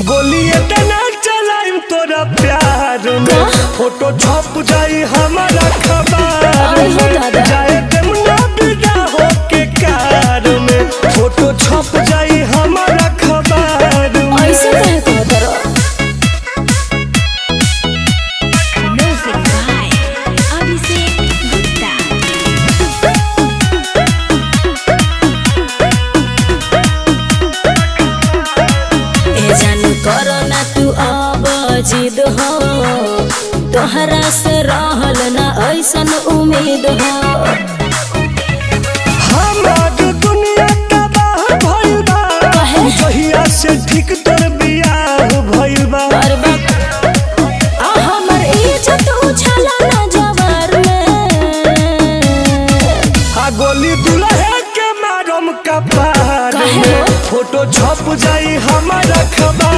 गोली इतना चलाइम तोरा प्यार में, फोटो छप जाई हमारा खबर में, जाए जमुना बिना हो के कार में, फोटो छप जाई हमारा खबर में। ऐसे कहे तो तोरा म्यूजिक बाय अभिषेक गुप्ता। ए जानू करो ना तू अब जिद हो, तोहरा से रहल ना ऐसन उम्मीद हो। हमार दुनिया तबाह भइल बा, जहिया से ठीक तोर बियाह भइल बा। हमर इज्जत उछला ना जवार में, आ गोली दुल्हे के मारम कपार में, फोटो छप जाई हमारा खबर।